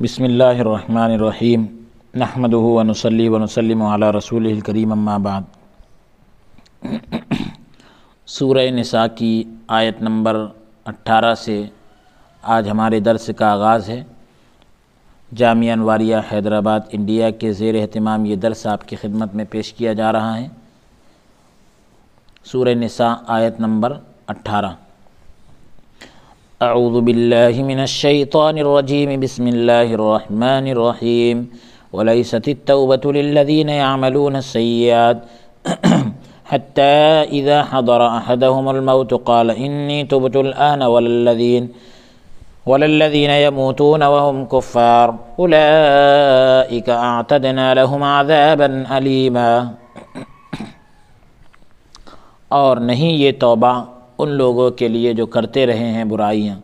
بسم اللہ الرحمن الرحیم نحمدہ ونصلی ونسلم علی رسولہ الکریم اما بعد۔ سورہ نساء کی آیت نمبر 18 سے آج ہمارے درس کا آغاز ہے۔ جامعہ انواریہ حیدرآباد انڈیا کے زیر اہتمام یہ درس آپ کی خدمت میں پیش کیا جا رہا ہے۔ سورہ نساء آیت نمبر 18۔ اعوذ باللہ من الشیطان الرجیم بسم اللہ الرحمن الرحیم ولیست التوبة للذین یعملون السیئات حتی اذا حضر احدهم الموت قال انی تبت الآن وللذین یموتون وهم کفار اولئک اعتدنا لهم عذابا علیما۔ اور نہیں یہ توبہ ان لوگوں کے لیے جو کرتے رہے ہیں برائیاں،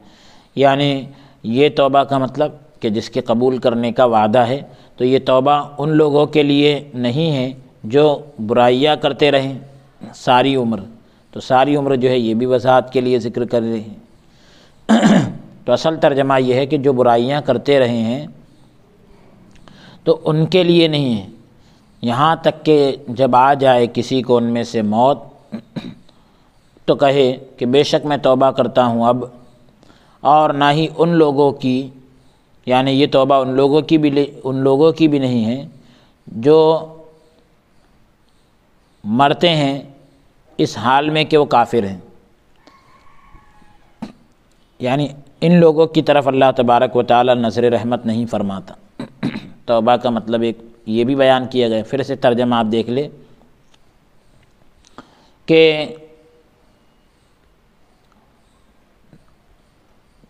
یعنی یہ توبہ کا مطلب کہ جس کے قبول کرنے کا وعدہ ہے، تو یہ توبہ ان لوگوں کے لیے نہیں ہے جو برائیاں کرتے رہیں ساری عمر۔ تو ساری عمر جو ہے یہ بھی وضاحت کے لیے ذکر کر رہے ہیں۔ تو اصل ترجمہ یہ ہے کہ جو برائیاں کرتے رہے ہیں تو ان کے لیے نہیں ہے، یہاں تک کہ جب آ جائے کسی کو ان میں سے موت تو کہے کہ بے شک میں توبہ کرتا ہوں اب، اور نہ ہی ان لوگوں کی، یعنی یہ توبہ ان لوگوں کی بھی نہیں ہے جو مرتے ہیں اس حال میں کہ وہ کافر ہیں۔ یعنی ان لوگوں کی طرف اللہ تبارک و تعالی نظر رحمت نہیں فرماتا۔ توبہ کا مطلب ایک یہ بھی بیان کیا گیا، پھر سے ترجمہ آپ دیکھ لیں کہ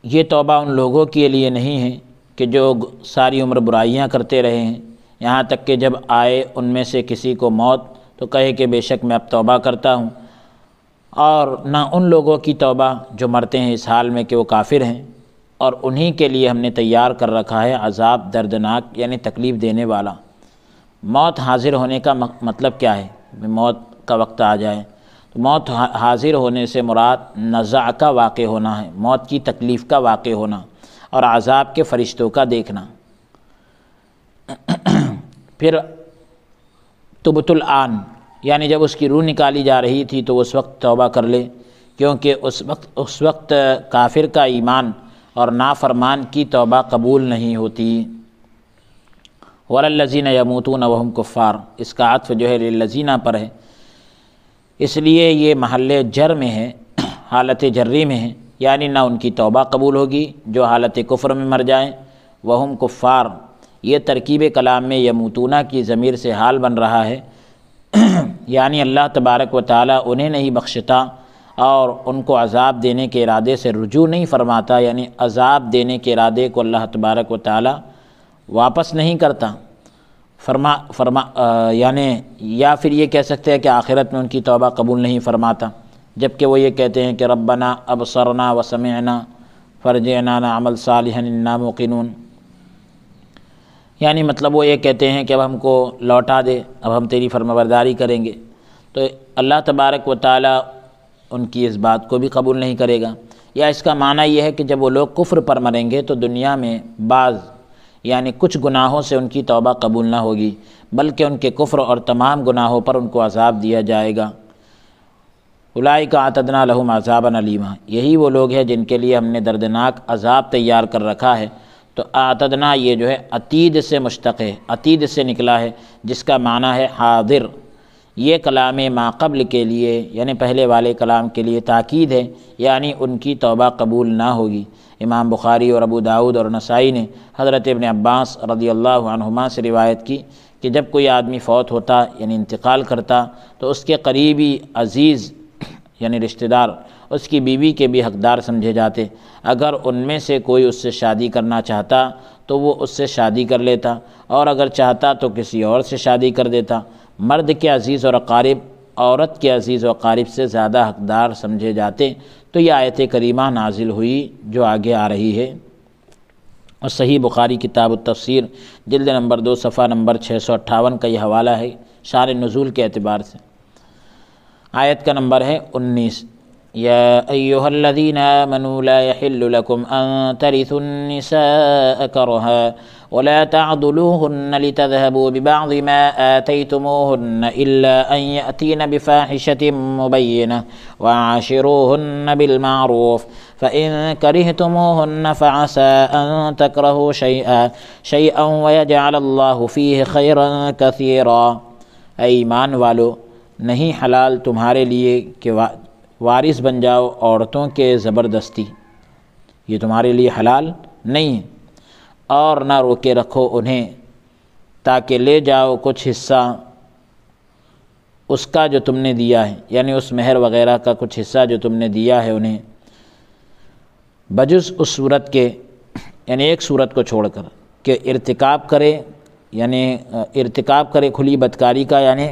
یہ توبہ ان لوگوں کے لیے نہیں ہے کہ جو ساری عمر برائیاں کرتے رہے ہیں، یہاں تک کہ جب آئے ان میں سے کسی کو موت تو کہے کہ بے شک میں اب توبہ کرتا ہوں، اور نہ ان لوگوں کی توبہ جو مرتے ہیں اس حال میں کہ وہ کافر ہیں، اور انہی کے لیے ہم نے تیار کر رکھا ہے عذاب دردناک، یعنی تکلیف دینے والا۔ موت حاضر ہونے کا مطلب کیا ہے؟ موت کا وقت آ جائے تو موت حاضر ہونے سے مراد نزع کا واقع ہونا ہے، موت کی تکلیف کا واقع ہونا، اور عذاب کے فرشتوں کا دیکھنا۔ پھر تبت الآن، یعنی جب اس کی روح نکالی جا رہی تھی تو اس وقت توبہ کر لے، کیونکہ اس وقت کافر کا ایمان اور نافرمان کی توبہ قبول نہیں ہوتی۔ وَلَلَّذِينَ يَمُوتُونَ وَهُمْ كُفَّارٌ، اس کا عطف جو ہے للذین پر ہے، اس لیے یہ محل جر میں ہے، حالت جری میں ہے، یعنی نہ ان کی توبہ قبول ہوگی جو حالت کفر میں مر جائیں۔ وہم کفار، یہ ترکیب کلام میں یموتون کی ضمیر سے حال بن رہا ہے، یعنی اللہ تبارک و تعالی انہیں نہیں بخشتا اور ان کو عذاب دینے کے ارادے سے رجوع نہیں فرماتا، یعنی عذاب دینے کے ارادے کو اللہ تبارک و تعالی واپس نہیں کرتا یعنی یا پھر یہ کہہ سکتے ہیں کہ آخرت میں ان کی توبہ قبول نہیں فرماتا، جبکہ وہ یہ کہتے ہیں کہ ربنا ابصرنا وسمعنا فرجعنا نعمل صالحا انا موقنون، یعنی مطلب وہ یہ کہتے ہیں کہ اب ہم کو لوٹا دے، اب ہم تیری فرمانبرداری کریں گے۔ تو اللہ تبارک و تعالی ان کی اس بات کو بھی قبول نہیں کرے گا، یا اس کا معنی یہ ہے کہ جب وہ لوگ کفر پر مریں گے تو دنیا میں بعض یعنی کچھ گناہوں سے ان کی توبہ قبول نہ ہوگی، بلکہ ان کے کفر اور تمام گناہوں پر ان کو عذاب دیا جائے گا۔ اولئک اعتدنا لهم عذابا علیما، یہی وہ لوگ ہیں جن کے لیے ہم نے دردناک عذاب تیار کر رکھا ہے۔ تو اعتدنا یہ جو ہے عتید سے مشتق ہے، عتید سے نکلا ہے، جس کا معنی ہے حاضر۔ یہ کلام ما قبل کے لیے، یعنی پہلے والے کلام کے لیے تاکید ہے، یعنی ان کی توبہ قبول نہ ہوگی۔ امام بخاری اور ابو داؤد اور نسائی نے حضرت ابن عباس رضی اللہ عنہما سے روایت کی کہ جب کوئی آدمی فوت ہوتا یعنی انتقال کرتا تو اس کے قریبی عزیز یعنی رشتہ دار اس کی بیوی کے بھی حقدار سمجھے جاتے، اگر ان میں سے کوئی اس سے شادی کرنا چاہتا تو وہ اس سے شادی کر لیتا، اور اگر چاہتا تو کسی اور سے شادی کر دیتا۔ مرد کے عزیز اور اقارب عورت کے عزیز و اقارب سے زیادہ حقدار سمجھے جاتے۔ تو یہ آیت کریمہ نازل ہوئی جو آگے آ رہی ہے، اور صحیح بخاری کتاب التفسیر جلد نمبر 2 صفحہ نمبر 658 کا یہ حوالہ ہے شان نزول کے اعتبار سے۔ آیت کا نمبر ہے 19۔ يا أيها الذين آمنوا لا يحل لكم أن ترثوا النساء كرها ولا تعضلوهن لتذهبوا ببعض ما آتيتموهن إلا أن يأتين بفاحشة مبينة وعاشروهن بالمعروف فإن كرهتموهن فعسى أن تكرهوا شيئا ويجعل الله فيه خيرا كثيرا۔ اے ایمان والو، نہیں حلال تمہارے لیے کہ وارث بن جاؤ عورتوں کے زبردستی، یہ تمہارے لیے حلال نہیں ہے، اور نہ روکے رکھو انہیں تاکہ لے جاؤ کچھ حصہ اس کا جو تم نے دیا ہے، یعنی اس مہر وغیرہ کا کچھ حصہ جو تم نے دیا ہے انہیں، بجز اس صورت کے، یعنی ایک صورت کو چھوڑ کر کہ ارتکاب کرے کھلی بدکاری کا، یعنی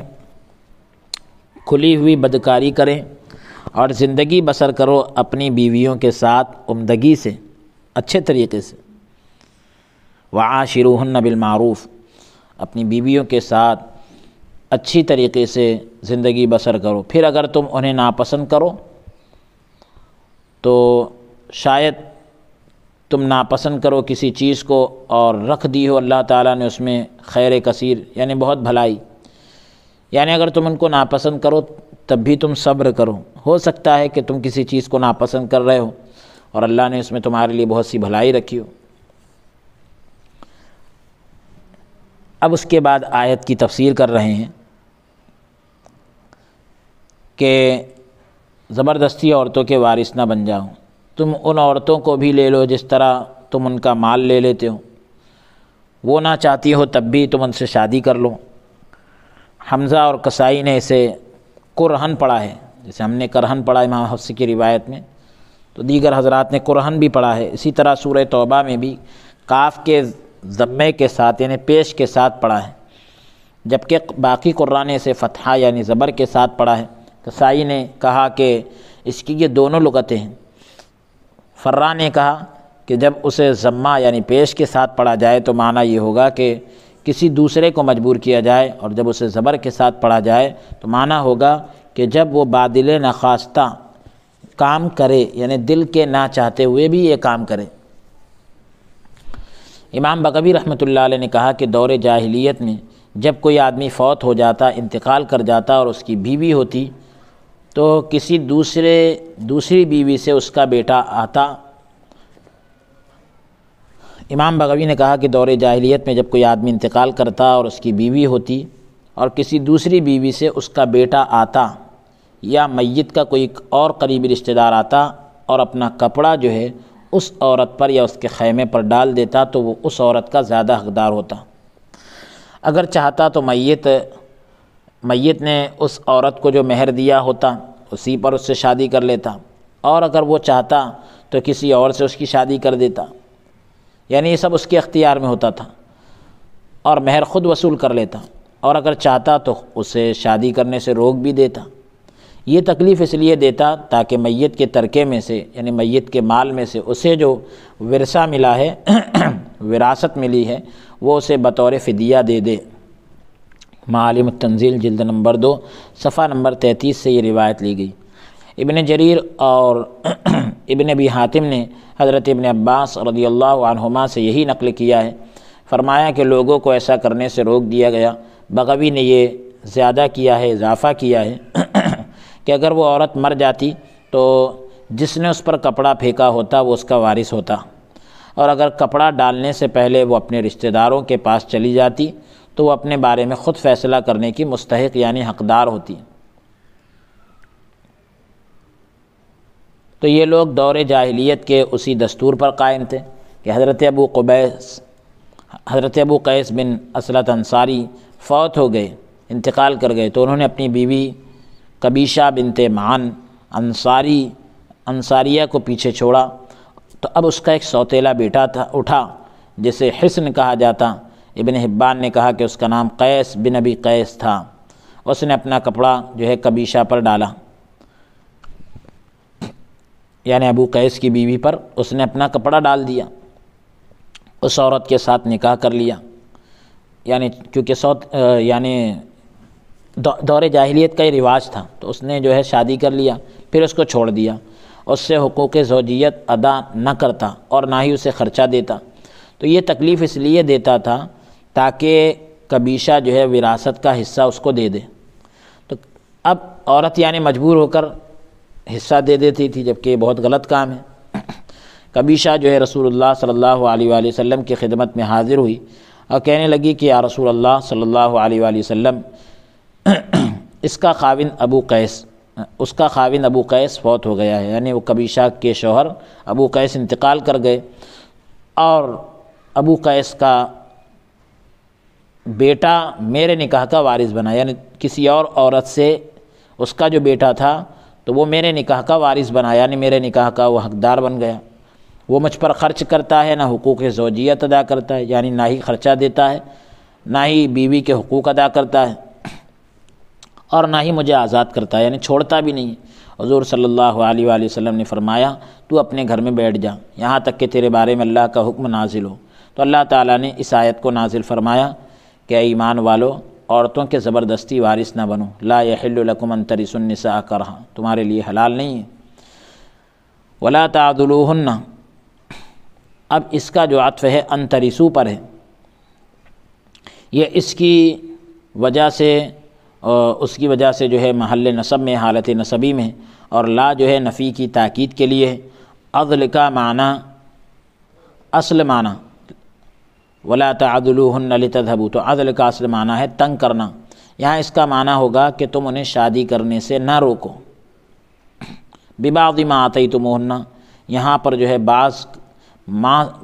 کھلی ہوئی بدکاری کریں اور زندگی بسر کرو اپنی بیویوں کے ساتھ عمدگی سے، اچھے طریقے سے۔ وعاشروہن بالمعروف، اپنی بیویوں کے ساتھ اچھی طریقے سے زندگی بسر کرو۔ پھر اگر تم انہیں ناپسند کرو تو شاید تم ناپسند کرو کسی چیز کو اور رکھ دی ہو اللہ تعالیٰ نے اس میں خیر کثیر، یعنی بہت بھلائی، یعنی اگر تم ان کو ناپسند کرو تب بھی تم صبر کرو، ہو سکتا ہے کہ تم کسی چیز کو ناپسند کر رہے ہو اور اللہ نے اس میں تمہارے لیے بہت سی بھلائی رکھی ہو۔ اب اس کے بعد آیت کی تفسیر کر رہے ہیں کہ زبردستی عورتوں کے وارث نہ بن جاؤ، تم ان عورتوں کو بھی لے لو جس طرح تم ان کا مال لے لیتے ہو، وہ نہ چاہتی ہو تب بھی تم ان سے شادی کر لو۔ حمزہ اور کسائی نے اسے کرہن پڑھا ہے، جیسے ہم نے کرہن پڑھا امام حفص کی روایت میں، تو دیگر حضرات نے کرہن بھی پڑھا ہے۔ اسی طرح سورہ توبہ میں بھی کاف کے ضمے کے ساتھ یعنی پیش کے ساتھ پڑھا ہے، جبکہ باقی قراء نے اسے فتحہ یعنی زبر کے ساتھ پڑھا ہے۔ کسائی نے کہا کہ اس کی یہ دونوں لغتیں ہیں۔ فرا نے کہا کہ جب اسے ضمہ یعنی پیش کے ساتھ پڑھا جائے تو معنی یہ ہوگا کہ کسی دوسرے کو مجبور کیا جائے، اور جب اسے زبر کے ساتھ پڑھا جائے تو معنی ہوگا کہ جب وہ بادل نخواستہ کام کرے، یعنی دل کے نہ چاہتے ہوئے بھی یہ کام کرے۔ امام بغوی رحمۃ اللہ علیہ نے کہا کہ دور جاہلیت میں جب کوئی آدمی فوت ہو جاتا، انتقال کر جاتا اور اس کی بیوی ہوتی تو کسی دوسری بیوی سے اس کا بیٹا آتا۔ امام بغوی نے کہا کہ دور جاہلیت میں جب کوئی آدمی انتقال کرتا اور اس کی بیوی ہوتی اور کسی دوسری بیوی سے اس کا بیٹا آتا یا میت کا کوئی اور قریبی رشتہ دار آتا اور اپنا کپڑا جو ہے اس عورت پر یا اس کے خیمے پر ڈال دیتا تو وہ اس عورت کا زیادہ حقدار ہوتا۔ اگر چاہتا تو میت نے اس عورت کو جو مہر دیا ہوتا اسی پر اس سے شادی کر لیتا، اور اگر وہ چاہتا تو کسی اور سے اس کی شادی کر دیتا، یعنی یہ سب اس کے اختیار میں ہوتا تھا، اور مہر خود وصول کر لیتا، اور اگر چاہتا تو اسے شادی کرنے سے روک بھی دیتا۔ یہ تکلیف اس لیے دیتا تاکہ میت کے ترکے میں سے یعنی میت کے مال میں سے اسے جو ورثہ ملا ہے وراثت ملی ہے وہ اسے بطور فدیہ دے دے۔ معالم التنزیل جلد نمبر 2 صفحہ نمبر 33 سے یہ روایت لی گئی۔ ابن جریر اور ابن ابی حاتم نے حضرت ابن عباس رضی اللہ عنہما سے یہی نقل کیا ہے، فرمایا کہ لوگوں کو ایسا کرنے سے روک دیا گیا۔ بغوی نے یہ زیادہ کیا ہے، اضافہ کیا ہے کہ اگر وہ عورت مر جاتی تو جس نے اس پر کپڑا پھینکا ہوتا وہ اس کا وارث ہوتا، اور اگر کپڑا ڈالنے سے پہلے وہ اپنے رشتہ داروں کے پاس چلی جاتی تو وہ اپنے بارے میں خود فیصلہ کرنے کی مستحق یعنی حقدار ہوتی۔ تو یہ لوگ دور جاہلیت کے اسی دستور پر قائم تھے کہ حضرت ابو قیس بن اسلط انصاری فوت ہو گئے، انتقال کر گئے، تو انہوں نے اپنی بیوی قبیشہ بنت معن انصاریہ کو پیچھے چھوڑا، تو اب اس کا ایک سوتیلا بیٹا اٹھا جسے حسن کہا جاتا۔ ابن حبان نے کہا کہ اس کا نام قیس بن ابی قیس تھا۔ اس نے اپنا کپڑا جو ہے قبیشہ پر ڈالا، یعنی ابو قیس کی بیوی پر اس نے اپنا کپڑا ڈال دیا، اس عورت کے ساتھ نکاح کر لیا، یعنی کیونکہ دور جاہلیت کا یہ رواج تھا، تو اس نے جو ہے شادی کر لیا، پھر اس کو چھوڑ دیا، اس سے حقوق زوجیت ادا نہ کرتا اور نہ ہی اسے خرچہ دیتا۔ تو یہ تکلیف اس لیے دیتا تھا تاکہ کبیشہ جو ہے وراثت کا حصہ اس کو دے دے۔ تو اب عورت یعنی مجبور ہو کر حصہ دے دیتی تھی، جبکہ یہ بہت غلط کام ہے۔ کبیشہ جو ہے رسول اللہ صلی اللہ علیہ وآلہ وسلم کی خدمت میں حاضر ہوئی اور کہنے لگی کہ یا رسول اللہ صلی اللہ علیہ وآلہ وسلم، اس کا خاوند ابو قیس فوت ہو گیا ہے، یعنی وہ کبیشہ کے شوہر ابو قیس انتقال کر گئے، اور ابو قیس کا بیٹا میرے نکاح کا وارث بنا، یعنی کسی اور عورت سے اس کا جو بیٹا تھا تو وہ میرے نکاح کا وارث بنا، یعنی میرے نکاح کا وہ حقدار بن گیا۔ وہ مجھ پر خرچ کرتا ہے، نہ حقوق زوجیت ادا کرتا ہے، یعنی نہ ہی خرچہ دیتا ہے، نہ ہی بیوی کے حقوق ادا کرتا ہے، اور نہ ہی مجھے آزاد کرتا ہے، یعنی چھوڑتا بھی نہیں۔ حضور صلی اللہ علیہ وآلہ وسلم نے فرمایا تو اپنے گھر میں بیٹھ جا یہاں تک کہ تیرے بارے میں اللہ کا حکم نازل ہو۔ تو اللہ تعالیٰ نے اس آیت کو نازل فرمایا کہ اے ایمان والو، عورتوں کے زبردستی وارث نہ بنو، لا یحل لکم ان ترثوا النساء کرہا، تمہارے لیے حلال نہیں ہے، ولا تعضلوہن۔ اب اس کا جو عطف ہے ان ترثوا پر ہے، یہ اس کی وجہ سے اس کی وجہ سے جو ہے محل نصب میں، حالت نصبی میں، اور لا جو ہے نفی کی تاکید کے لیے ہے۔ عضل کا معنی، اصل معنی ولا تعضلوہن لتذہبوا، تو عضل کا اصل معنی ہے تنگ کرنا، یہاں اس کا معنی ہوگا کہ تم انہیں شادی کرنے سے نہ روکو۔ ببعض ما آتیتموہن، یہاں پر جو ہے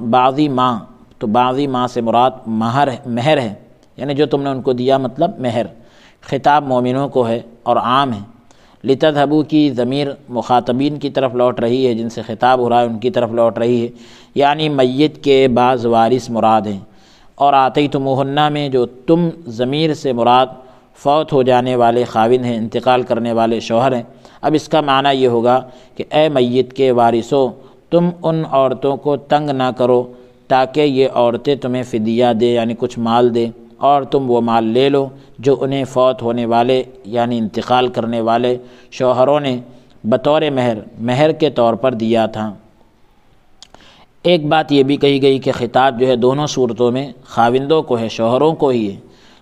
بعضی ماں، تو بعضی ماں سے مراد مہر ہے، یعنی جو تم نے ان کو دیا، مطلب مہر۔ خطاب مومنوں کو ہے اور عام ہے۔ لتذہبوا کی ضمیر مخاطبین کی طرف لوٹ رہی ہے، جن سے خطاب ہو رہا ہے ان کی طرف لوٹ رہی ہے، یعنی میت کے بعض وارث مراد ہیں۔ اور آتیتموہن میں جو تم ضمیر سے مراد فوت ہو جانے والے خاوند ہیں، انتقال کرنے والے شوہر ہیں۔ اب اس کا معنی یہ ہوگا کہ اے میت کے وارثوں، تم ان عورتوں کو تنگ نہ کرو تاکہ یہ عورتیں تمہیں فدیہ دے، یعنی کچھ مال دے، اور تم وہ مال لے لو جو انہیں فوت ہونے والے یعنی انتقال کرنے والے شوہروں نے بطور مہر کے طور پر دیا تھا۔ ایک بات یہ بھی کہی گئی کہ خطاب جو ہے دونوں صورتوں میں خاوندوں کو ہے، شوہروں کو ہی ہے،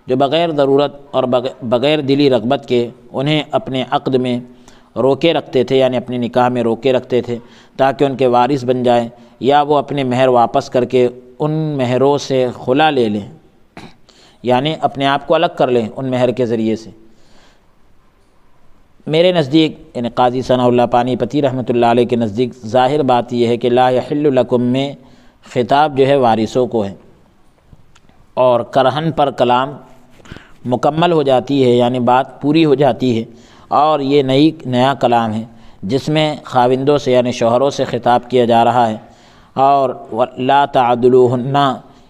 جو بغیر ضرورت اور بغیر دلی رغبت کے انہیں اپنے عقد میں روکے رکھتے تھے، یعنی اپنے نکاح میں روکے رکھتے تھے تاکہ ان کے وارث بن جائیں، یا وہ اپنے مہر واپس کر کے ان مہروں سے خلا لے لیں، یعنی اپنے آپ کو الگ کر لیں ان مہر کے ذریعے سے۔ میرے نزدیک، یعنی قاضی ثناء اللہ پانی پتی رحمۃ اللہ علیہ کے نزدیک ظاہر بات یہ ہے کہ لا یحل لکم میں خطاب جو ہے وارثوں کو ہے، اور کرہن پر کلام مکمل ہو جاتی ہے، یعنی بات پوری ہو جاتی ہے، اور یہ نیا کلام ہے جس میں خاوندوں سے یعنی شوہروں سے خطاب کیا جا رہا ہے۔ اور لا تعضلوہن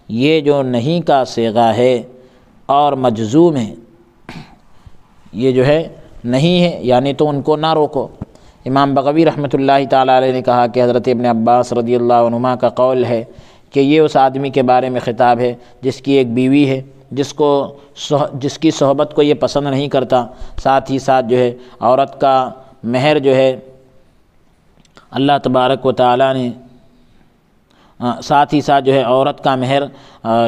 یہ جو نہیں کا صیغہ ہے اور مجزوم ہے، یہ جو ہے نہیں ہے، یعنی تو ان کو نہ روکو۔ امام بغوی رحمۃ اللہ تعالیٰ علیہ نے کہا کہ حضرت ابن عباس رضی اللہ عنہما کا قول ہے کہ یہ اس آدمی کے بارے میں خطاب ہے جس کی ایک بیوی ہے، جس کی صحبت کو یہ پسند نہیں کرتا، ساتھ ہی ساتھ جو ہے عورت کا مہر جو ہے اللہ تبارک و تعالیٰ نے ساتھ ہی ساتھ جو ہے عورت کا مہر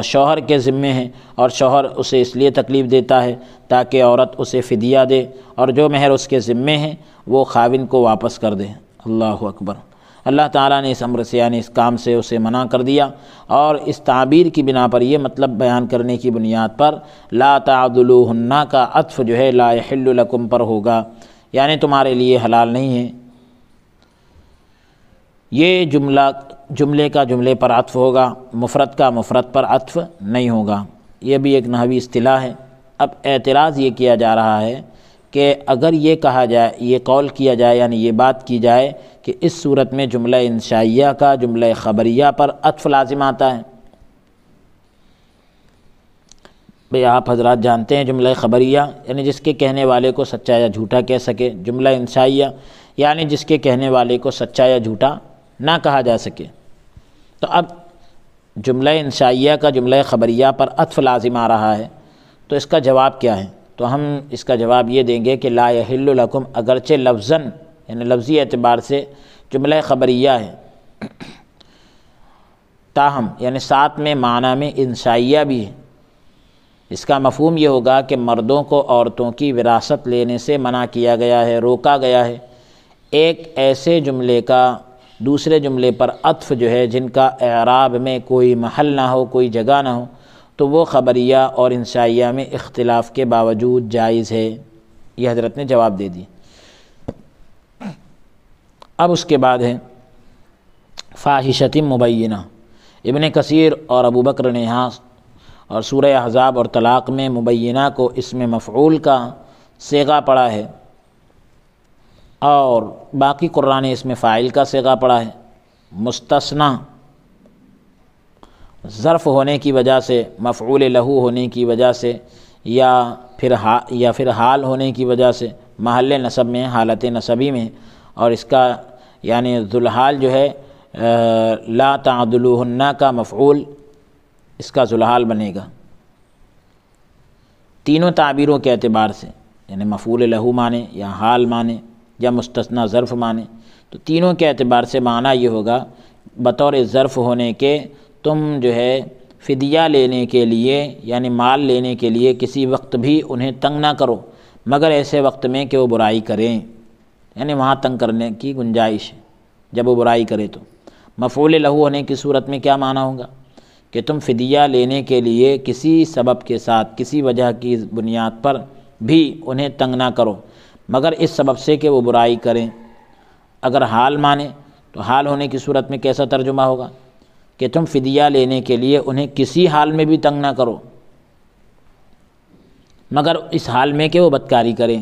شوہر کے ذمے ہے، اور شوہر اسے اس لیے تکلیف دیتا ہے تاکہ عورت اسے فدیہ دے، اور جو مہر اس کے ذمے ہے وہ خاوند کو واپس کر دے۔ اللہ اکبر۔ اللہ تعالیٰ نے اس امر سے یعنی اس کام سے اسے منع کر دیا، اور اس تعبیر کی بنا پر یہ مطلب بیان کرنے کی بنیاد پر لا تعضلوہن کا عطف جو ہے لا یحل لکم پر ہوگا، یعنی تمہارے لیے حلال نہیں ہے۔ یہ جملے کا جملے پر عطف ہوگا، مفرد کا مفرد پر عطف نہیں ہوگا۔ یہ بھی ایک نحوی اصطلاح ہے۔ اب اعتراض یہ کیا جا رہا ہے کہ اگر یہ کہا جائے، یہ قول کیا جائے، یعنی یہ بات کی جائے کہ اس صورت میں جملہ انشائیہ کا جملہ خبریہ پر عطف لازم آتا ہے۔ بھئی آپ حضرات جانتے ہیں جملہ خبریہ یعنی جس کے کہنے والے کو سچا یا جھوٹا کہہ سکے، جملہ انشائیہ یعنی جس کے کہنے والے کو سچا یا جھوٹا نہ کہا جا سکے۔ تو اب جملہ انشائیہ کا جملہ خبریہ پر عطف لازم آ رہا ہے، تو اس کا جواب کیا ہے؟ تو ہم اس کا جواب یہ دیں گے کہ لا یحل لکم اگرچہ لفظاً یعنی لفظی اعتبار سے جملہ خبریہ ہے، تاہم یعنی ساتھ میں معنی میں انشائیہ بھی ہے۔ اس کا مفہوم یہ ہوگا کہ مردوں کو عورتوں کی وراثت لینے سے منع کیا گیا ہے، روکا گیا ہے۔ ایک ایسے جملے کا دوسرے جملے پر عطف جو ہے جن کا اعراب میں کوئی محل نہ ہو، کوئی جگہ نہ ہو، تو وہ خبریہ اور انشائیہ میں اختلاف کے باوجود جائز ہے۔ یہ حضرت نے جواب دے دی۔ اب اس کے بعد ہے فاحشۃ مبینہ۔ ابن کثیر اور ابو بکر نے یہاں اور سورہ احزاب اور طلاق میں مبینہ کو اسم مفعول کا صیغہ پڑھا ہے، اور باقی قرآن اس میں فاعل کا صیغہ پڑھا ہے۔ مستثنی ظرف ہونے کی وجہ سے، مفعول لہو ہونے کی وجہ سے، یا پھر حال ہونے کی وجہ سے، محل نصب میں، حالت نصبی میں، اور اس کا یعنی ذوالحال جو ہے لا تعدلوہن کا مفعول اس کا ذوالحال بنے گا۔ تینوں تعبیروں کے اعتبار سے، یعنی مفعول لہو مانے یا حال مانے یا مستثنی ظرف مانے، تو تینوں کے اعتبار سے معنی یہ ہوگا بطور ظرف ہونے کے تم جو ہے فدیہ لینے کے لیے یعنی مال لینے کے لیے کسی وقت بھی انہیں تنگ نہ کرو، مگر ایسے وقت میں کہ وہ برائی کریں، یعنی وہاں تنگ کرنے کی گنجائش ہے جب وہ برائی کرے۔ تو مفعول لہو ہونے کی صورت میں کیا معنی ہوگا کہ تم فدیہ لینے کے لیے کسی سبب کے ساتھ، کسی وجہ کی بنیاد پر بھی انہیں تنگ نہ کرو، مگر اس سبب سے کہ وہ برائی کریں۔ اگر حال مانے تو حال ہونے کی صورت میں کیسا ترجمہ ہوگا کہ تم فدیہ لینے کے لیے انہیں کسی حال میں بھی تنگ نہ کرو، مگر اس حال میں کہ وہ بدکاری کریں۔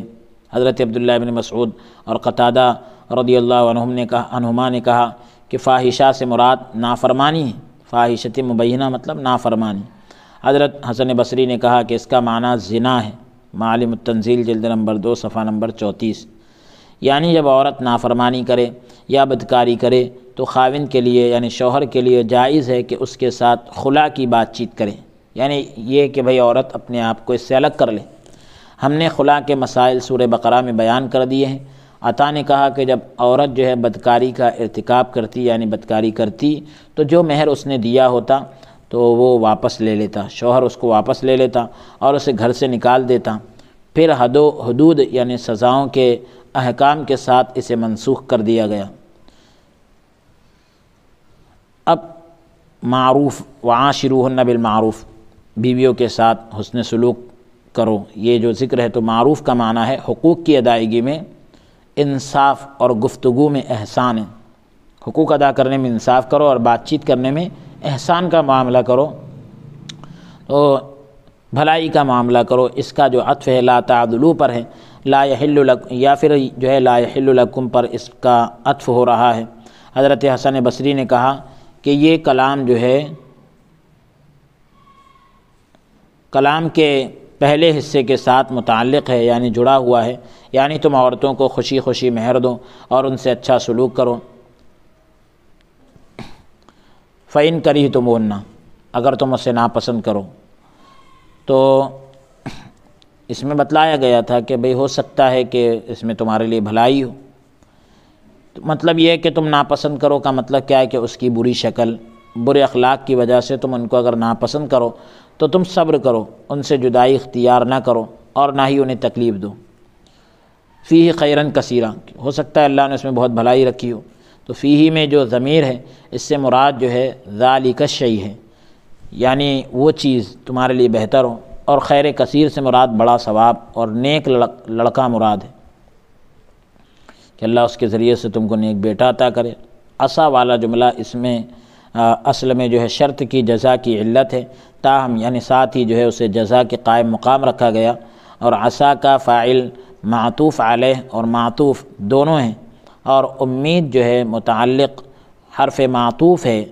حضرت عبداللہ بن مسعود اور قتادہ رضی اللہ عنہما نے کہا کہ فاحشہ سے مراد نافرمانی ہے، فاحشۃ مبینہ مطلب نافرمانی۔ حضرت حسن بصری نے کہا کہ اس کا معنی زنا ہے، معالم التنزیل جلد نمبر 2 صفحہ نمبر 34۔ یعنی جب عورت نافرمانی کرے یا بدکاری کرے تو خاوند کے لیے یعنی شوہر کے لیے جائز ہے کہ اس کے ساتھ خلا کی بات چیت کرے، یعنی یہ کہ بھئی عورت اپنے آپ کو اس سے الگ کر لے۔ ہم نے خلا کے مسائل سورہ بقرہ میں بیان کر دیے ہیں۔ عطا نے کہا کہ جب عورت جو ہے بدکاری کا ارتکاب کرتی یعنی بدکاری کرتی تو جو مہر اس نے دیا ہوتا تو وہ واپس لے لیتا، شوہر اس کو واپس لے لیتا اور اسے گھر سے نکال دیتا، پھر حد و حدود یعنی سزاؤں کے احکام کے ساتھ اسے منسوخ کر دیا گیا۔ اب معروف وعاشروہن بالمعروف، بیویوں کے ساتھ حسن سلوک کرو، یہ جو ذکر ہے تو معروف کا معنی ہے حقوق کی ادائیگی میں انصاف اور گفتگو میں احسان ہے۔ حقوق ادا کرنے میں انصاف کرو اور بات چیت کرنے میں احسان کا معاملہ کرو، تو بھلائی کا معاملہ کرو۔ اس کا جو عطف ہے لا تعدلو پر ہے، لا یحل لکم یا پھر جو ہے لا یحل لکم پر اس کا عطف ہو رہا ہے۔ حضرت حسن بصری نے کہا کہ یہ کلام جو ہے کلام کے پہلے حصے کے ساتھ متعلق ہے، یعنی جڑا ہوا ہے، یعنی تم عورتوں کو خوشی خوشی مہر دو اور ان سے اچھا سلوک کرو۔ فَإِن كَرِهْتُمُوهُنَّ، اگر تم اسے ناپسند کرو، تو اس میں بتلایا گیا تھا کہ بھئی ہو سکتا ہے کہ اس میں تمہارے لیے بھلائی ہو۔ تو مطلب یہ ہے کہ تم ناپسند کرو کا مطلب کیا ہے کہ اس کی بری شکل، برے اخلاق کی وجہ سے تم ان کو اگر ناپسند کرو تو تم صبر کرو، ان سے جدائی اختیار نہ کرو اور نہ ہی انہیں تکلیف دو۔ فیہ خیرن کثیرا، ہو سکتا ہے اللہ نے اس میں بہت بھلائی رکھی ہو، تو فیہ میں جو ضمیر ہے اس سے مراد جو ہے ذالک الشیء ہے، یعنی وہ چیز تمہارے لیے بہتر ہو، اور خیر کثیر سے مراد بڑا ثواب اور نیک لڑکا مراد ہے کہ اللہ اس کے ذریعے سے تم کو نیک بیٹا عطا کرے۔ عسا والا جملہ اس میں اصل میں جو ہے شرط کی جزا کی علت ہے، تاہم یعنی ساتھ ہی جو ہے اسے جزا کے قائم مقام رکھا گیا، اور عسا کا فاعل معطوف علیہ اور معطوف دونوں ہیں، اور امید جو ہے متعلق حرف معطوف ہے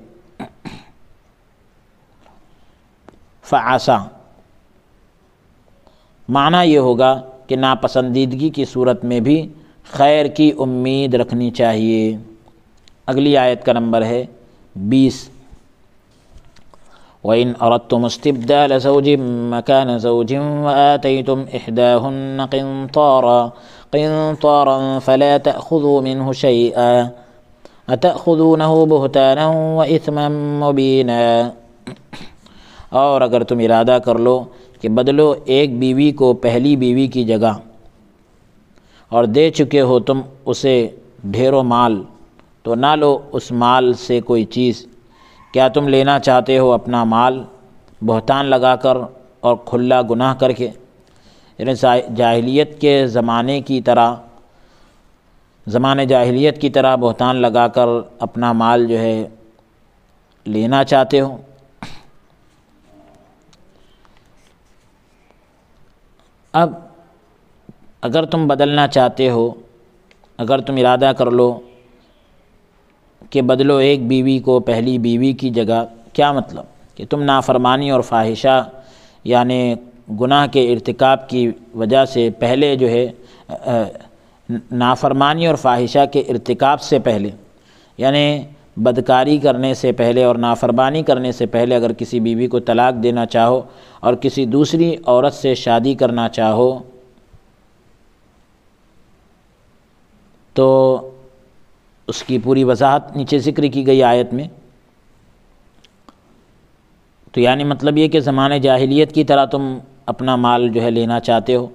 فعسا۔ معنی یہ ہوگا کہ ناپسندیدگی کی صورت میں بھی خیر کی امید رکھنی چاہیے۔ اگلی آیت کا نمبر ہے 20۔ وَإِنْ أَرَدْتُمُ اسْتِبْدَالَ زَوْجٍ مَكَانَ زَوْجٍ وَآتَيْتُمْ إِحْدَاهُنَّ قِنْطَارًا فَلَا تَأْخُذُوا مِنْهُ شَيْئًا أَتَأْخُذُونَهُ بُهْتَانًا وَإِثْمًا مُبِينًا۔ اور اگر تم ارادہ کر لو کہ بدلو ایک بیوی کو پہلی بیوی کی جگہ اور دے چکے ہو تم اسے ڈھیروں مال، تو نہ لو اس مال سے کوئی چیز۔ کیا تم لینا چاہتے ہو اپنا مال بہتان لگا کر اور کھلا گناہ کر کے؟ یعنی جاہلیت کے زمانے جاہلیت کی طرح بہتان لگا کر اپنا مال جو ہے لینا چاہتے ہو؟ اب اگر تم بدلنا چاہتے ہو، اگر تم ارادہ کر لو کہ بدلو ایک بیوی کو پہلی بیوی کی جگہ، کیا مطلب کہ تم نافرمانی اور فاحشہ یعنی گناہ کے ارتکاب کی وجہ سے پہلے جو ہے نافرمانی اور فاحشہ کے ارتکاب سے پہلے، یعنی بدکاری کرنے سے پہلے اور نافرمانی کرنے سے پہلے اگر کسی بیوی کو طلاق دینا چاہو اور کسی دوسری عورت سے شادی کرنا چاہو تو اس کی پوری وضاحت نیچے ذکر کی گئی آیت میں۔ تو یعنی مطلب یہ کہ زمانے جاہلیت کی طرح تم اپنا مال جو ہے لینا چاہتے ہو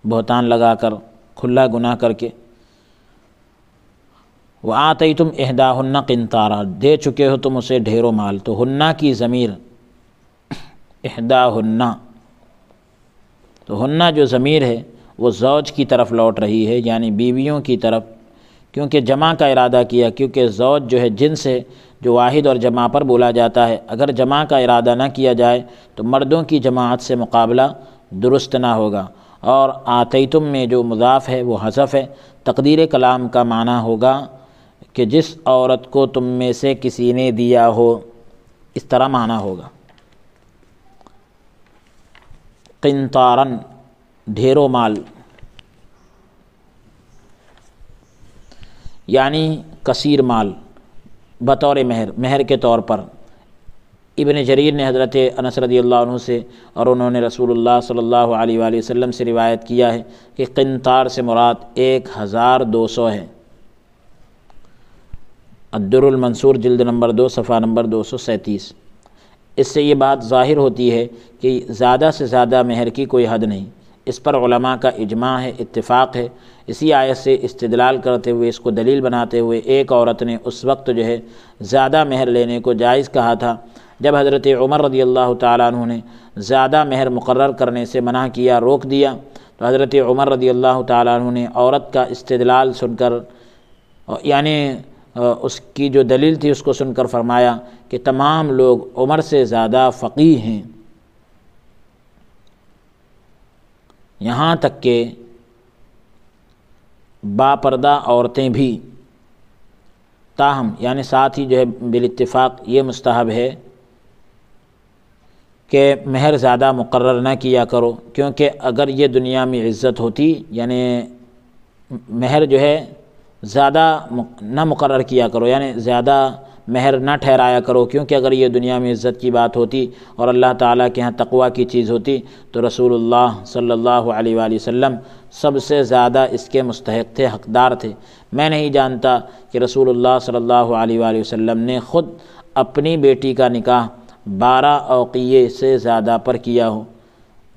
بہتان لگا کر، کھلا گناہ کر کے۔ وَآتَيْتُمْ إِحْدَاهُنَّ قِنْطَارًا، دے چکے ہو تم اسے ڈھیروں مال۔ تو ہنہ کی ضمیر احداہن، تو ہنہ جو ضمیر ہے وہ زوج کی طرف لوٹ رہی ہے، یعنی بیویوں کی طرف، کیونکہ جمع کا ارادہ کیا، کیونکہ زوج جو ہے جنس ہے جو واحد اور جمع پر بولا جاتا ہے۔ اگر جمع کا ارادہ نہ کیا جائے تو مردوں کی جماعت سے مقابلہ درست نہ ہوگا۔ اور آتیتم میں جو مضاف ہے وہ حذف ہے، تقدیر کلام کا معنی ہوگا کہ جس عورت کو تم میں سے کسی نے دیا ہو، اس طرح معنی ہوگا۔ قنطاراً، ڈھیروں مال، یعنی کثیر مال، بطور مہر کے طور پر۔ ابن جریر نے حضرت انس رضی اللہ عنہ سے اور انہوں نے رسول اللہ صلی اللہ علیہ وآلہ وسلم سے روایت کیا ہے کہ قنطار سے مراد 1200 ہے۔ الدر المنصور جلد نمبر 2 صفحہ نمبر 237۔ اس سے یہ بات ظاہر ہوتی ہے کہ زیادہ سے زیادہ مہر کی کوئی حد نہیں۔ اس پر علماء کا اجماع ہے، اتفاق ہے۔ اسی آیت سے استدلال کرتے ہوئے، اس کو دلیل بناتے ہوئے، ایک عورت نے اس وقت جو ہے زیادہ مہر لینے کو جائز کہا تھا جب حضرت عمر رضی اللہ تعالیٰ عنہ نے زیادہ مہر مقرر کرنے سے منع کیا، روک دیا، تو حضرت عمر رضی اللہ تعالیٰ عنہ نے عورت کا استدلال سن کر، یعنی اس کی جو دلیل تھی اس کو سن کر فرمایا کہ تمام لوگ عمر سے زیادہ فقیہ ہیں، یہاں تک کہ باپردہ عورتیں بھی، تاہم یعنی ساتھ ہی جو ہے بالاتفاق یہ مستحب ہے کہ مہر زیادہ مقرر نہ کیا کرو، کیونکہ اگر یہ دنیا میں عزت ہوتی، یعنی مہر جو ہے زیادہ نہ مقرر کیا کرو، یعنی زیادہ مہر نہ ٹھہرایا کرو، کیونکہ اگر یہ دنیا میں عزت کی بات ہوتی اور اللہ تعالیٰ کے ہاں تقویٰ کی چیز ہوتی تو رسول اللہ صلی اللہ علیہ وآلہ وسلم سب سے زیادہ اس کے مستحق تھے، حقدار تھے۔ میں نہیں جانتا کہ رسول اللہ صلی اللہ علیہ وآلہ وسلم نے خود اپنی بیٹی کا نکاح 12 اوقیے سے زیادہ پر کیا ہو۔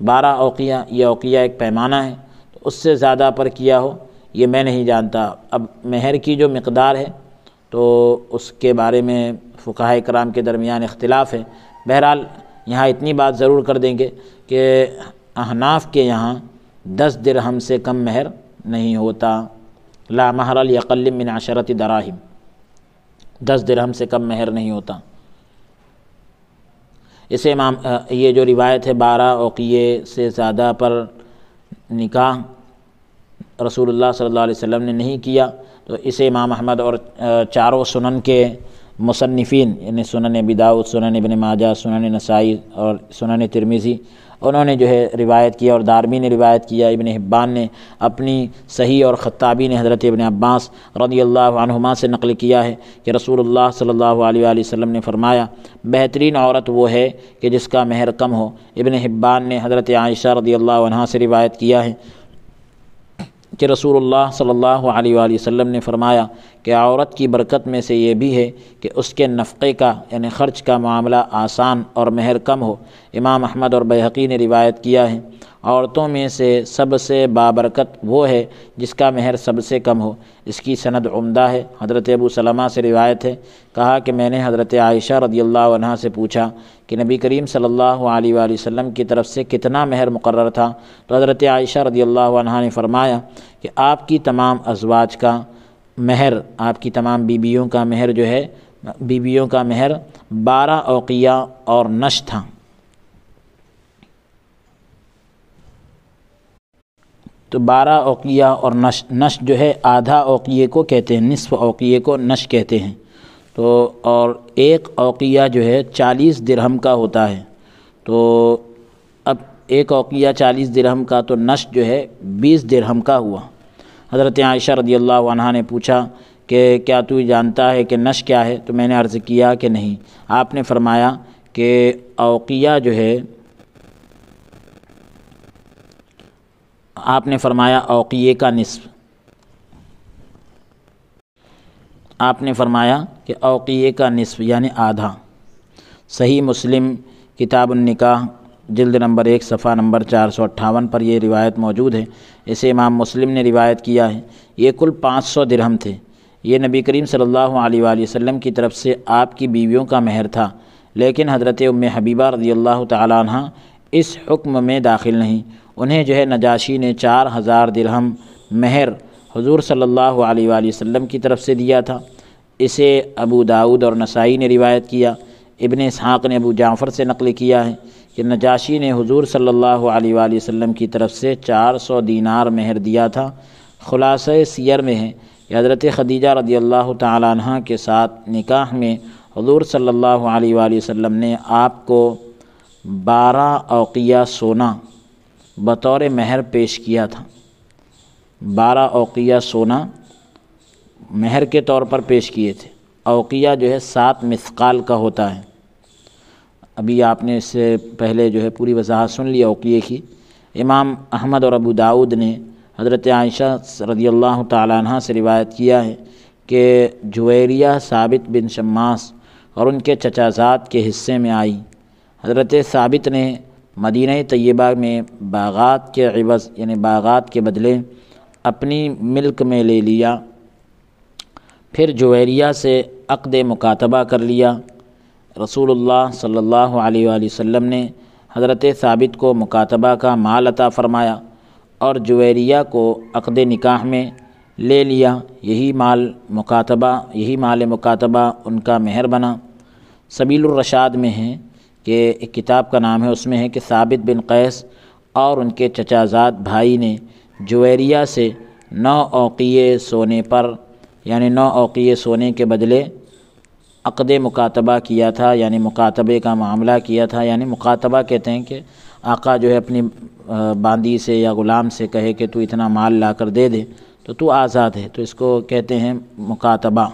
12 اوقیہ، یہ اوقیہ ایک پیمانہ ہے، تو اس سے زیادہ پر کیا ہو یہ میں نہیں جانتا۔ اب مہر کی جو مقدار ہے تو اس کے بارے میں فقہاء کرام کے درمیان اختلاف ہے۔ بہرحال یہاں اتنی بات ضرور کر دیں گے کہ احناف کے یہاں 10 درہم سے کم مہر نہیں ہوتا، لا مہر لیقل من 10 دراہم، 10 درہم سے کم مہر نہیں ہوتا۔ اسے یہ جو روایت ہے 12 اوقیے سے زیادہ پر نکاح رسول اللہ صلی اللہ علیہ وسلم نے نہیں کیا، تو اسے امام احمد اور چاروں سنن کے مصنفین، یعنی سنن ابی داؤد، سنن ابن ماجہ، سنن نسائی اور سنن ترمذی انہوں نے جو ہے روایت کیا اور دارمی نے روایت کیا، ابن حبان نے اپنی صحیح اور خطابی نے حضرت ابن عباس رضی اللہ عنہما سے نقل کیا ہے کہ رسول اللہ صلی اللہ علیہ وآلہ وسلم نے فرمایا بہترین عورت وہ ہے کہ جس کا مہر کم ہو۔ ابن حبان نے حضرت عائشہ رضی اللہ عنہا سے روایت کیا ہے کہ رسول اللہ صلی اللہ علیہ وآلہ وسلم نے فرمایا کہ عورت کی برکت میں سے یہ بھی ہے کہ اس کے نفقے کا یعنی خرچ کا معاملہ آسان اور مہر کم ہو۔ امام احمد اور بیہقی نے روایت کیا ہے عورتوں میں سے سب سے بابرکت وہ ہے جس کا مہر سب سے کم ہو۔ اس کی سند عمدہ ہے۔ حضرت ابو سلمہ سے روایت ہے، کہا کہ میں نے حضرت عائشہ رضی اللہ عنہا سے پوچھا کہ نبی کریم صلی اللہ علیہ وآلہ وسلم کی طرف سے کتنا مہر مقرر تھا؟ تو حضرت عائشہ رضی اللہ عنہا نے فرمایا کہ آپ کی تمام ازواج کا مہر، آپ کی تمام بیویوں کا مہر جو ہے، بیویوں کا مہر 12 اوقیہ اور نش تھا۔ تو 12 اوقیہ اور نش جو ہے آدھا اوقیے کو کہتے ہیں، نصف اوقیے کو نش کہتے ہیں۔ تو اور ایک اوقیہ جو ہے 40 درہم کا ہوتا ہے۔ تو اب ایک اوقیہ 40 درہم کا، تو نش جو ہے 20 درہم کا ہوا۔ حضرت عائشہ رضی اللہ عنہا نے پوچھا کہ کیا تو جانتا ہے کہ نش کیا ہے؟ تو میں نے عرض کیا کہ نہیں۔ آپ نے فرمایا کہ اوقیہ جو ہے، آپ نے فرمایا اوقیے کا نصف، آپ نے فرمایا کہ اوقیے کا نصف یعنی آدھا۔ صحیح مسلم کتاب النکاح جلد نمبر 1 صفحہ نمبر 458 پر یہ روایت موجود ہے۔ اسے امام مسلم نے روایت کیا ہے۔ یہ کل 500 درہم تھے۔ یہ نبی کریم صلی اللہ علیہ وآلہ وسلم کی طرف سے آپ کی بیویوں کا مہر تھا، لیکن حضرت ام حبیبہ رضی اللہ تعالی عنہ اس حکم میں داخل نہیں۔ انہیں جو ہے نجاشی نے 4000 درہم مہر حضور صلی اللہ علیہ وآلہ وسلم کی طرف سے دیا تھا۔ اسے ابو داؤد اور نسائی نے روایت کیا۔ ابن اسحاق نے ابو جعفر سے نقل کیا ہے کہ نجاشی نے حضور صلی اللہ علیہ وآلہ وسلم کی طرف سے 400 دینار مہر دیا تھا۔ خلاصہ سیر میں ہے کہ حضرت خدیجہ رضی اللہ تعالی عنہ کے ساتھ نکاح میں حضور صلی اللہ علیہ وآلہ وسلم نے آپ کو 12 اوقیہ سونا بطور مہر پیش کیا تھا۔ 12 اوقیہ سونا مہر کے طور پر پیش کیے تھے۔ اوقیہ جو ہے 7 مثقال کا ہوتا ہے۔ ابھی آپ نے اس سے پہلے جو ہے پوری وضاحت سن لی اوقیے کی۔ امام احمد اور ابو داؤد نے حضرت عائشہ رضی اللہ تعالی عنہ سے روایت کیا ہے کہ جویریہ ثابت بن شماس اور ان کے چچا زاد کے حصے میں آئی۔ حضرت ثابت نے مدینہ طیبہ میں باغات کے عوض یعنی باغات کے بدلے اپنی ملک میں لے لیا، پھر جویریہ سے عقد مکاتبہ کر لیا۔ رسول اللہ صلی اللہ علیہ وآلہ وسلم نے حضرت ثابت کو مکاتبہ کا مال عطا فرمایا اور جویریہ کو عقد نکاح میں لے لیا۔ یہی مال مکاتبہ ان کا مہر بنا۔ سبیل الرشاد میں ہے کہ ایک کتاب کا نام ہے، اس میں ہے کہ ثابت بن قیس اور ان کے چچا زاد بھائی نے جویریہ سے 9 اوقیے سونے پر یعنی 9 اوقیے سونے کے بدلے عقد مکاتبہ کیا تھا، یعنی مکاتبے کا معاملہ کیا تھا۔ یعنی مکاتبہ کہتے ہیں کہ آقا جو ہے اپنی باندی سے یا غلام سے کہے کہ تو اتنا مال لا کر دے دے تو آزاد ہے، تو اس کو کہتے ہیں مکاتبہ۔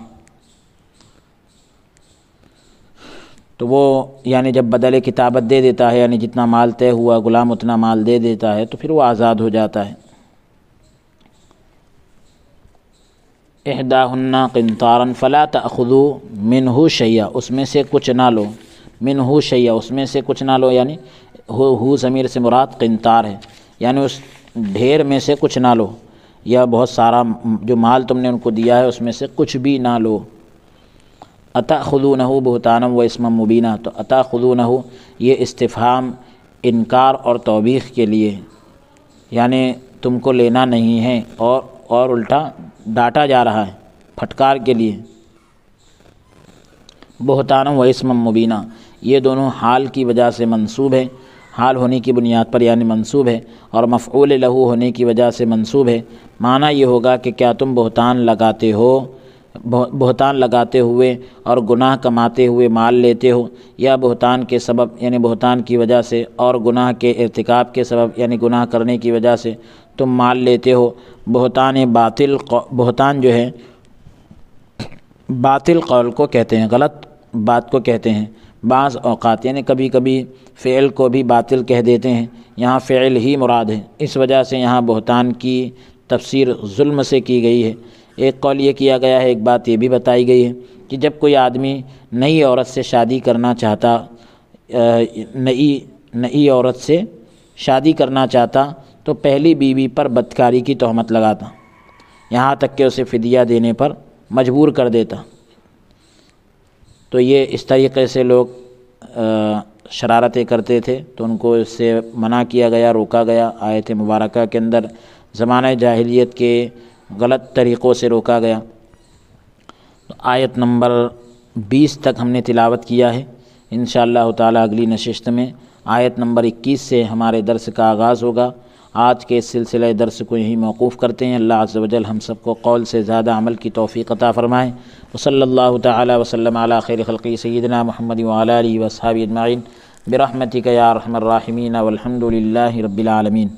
تو وہ یعنی جب بدل کتابت دے دیتا ہے، یعنی جتنا مال طے ہوا غلام اتنا مال دے دیتا ہے، تو پھر وہ آزاد ہو جاتا ہے۔ احداہن قنطارا فلا تأخذوا منہ شیئا، اس میں سے کچھ نہ لو، منہ شیئا اس میں سے کچھ نہ لو، یعنی ہو ضمیر سے مراد قنطار ہے، یعنی اس ڈھیر میں سے کچھ نہ لو، یا بہت سارا جو مال تم نے ان کو دیا ہے اس میں سے کچھ بھی نہ لو۔ اتأخذونہ بہتانا و اسما مبینا، تو اتأخذونہ یہ استفہام انکار اور توبیخ کے لیے، یعنی تم کو لینا نہیں ہے، اور الٹا ڈانٹا جا رہا ہے پھٹکار کے لیے۔ بہتانا و اسما مبینا یہ دونوں حال کی وجہ سے منصوب ہے، حال ہونے کی بنیاد پر یعنی منصوب ہے، اور مفعول لہو ہونے کی وجہ سے منصوب ہے۔ معنی یہ ہوگا کہ کیا تم بہتان لگاتے ہو بہتان لگاتے ہوئے اور گناہ کماتے ہوئے مال لیتے ہو، یا بہتان کے سبب یعنی بہتان کی وجہ سے اور گناہ کے ارتکاب کے سبب یعنی گناہ کرنے کی وجہ سے تم مال لیتے ہو، بہتان جو ہے باطل قول کو کہتے ہیں، غلط بات کو کہتے ہیں۔ بعض اوقات یعنی کبھی کبھی فعل کو بھی باطل کہہ دیتے ہیں، یہاں فعل ہی مراد ہے، اس وجہ سے یہاں بہتان کی تفسیر ظلم سے کی گئی ہے۔ ایک قول یہ کیا گیا ہے، ایک بات یہ بھی بتائی گئی ہے کہ جب کوئی آدمی نئی عورت سے شادی کرنا چاہتا، نئی عورت سے شادی کرنا چاہتا تو پہلی بیوی پر بدکاری کی تہمت لگاتا، یہاں تک کہ اسے فدیہ دینے پر مجبور کر دیتا۔ تو یہ اس طریقے سے لوگ شرارتیں کرتے تھے، تو ان کو اس سے منع کیا گیا، روکا گیا۔ آیت مبارکہ کے اندر زمانہ جاہلیت کے غلط طریقوں سے روکا گیا۔ تو آیت نمبر 20 تک ہم نے تلاوت کیا ہے، انشاءاللہ تعالی اگلی نشست میں آیت نمبر 21 سے ہمارے درس کا آغاز ہوگا۔ آج کے اس سلسلہ درس کو یہیں موقوف کرتے ہیں۔ اللہ عز و جل ہم سب کو قول سے زیادہ عمل کی توفیق عطا فرمائے۔ وصلی اللہ تعالی وسلم علی خیر خلقہ سیدنا محمد وعلی آلہ واصحابہ اجمعین برحمتک یا ارحم الراحمین والحمد للہ رب العالمین۔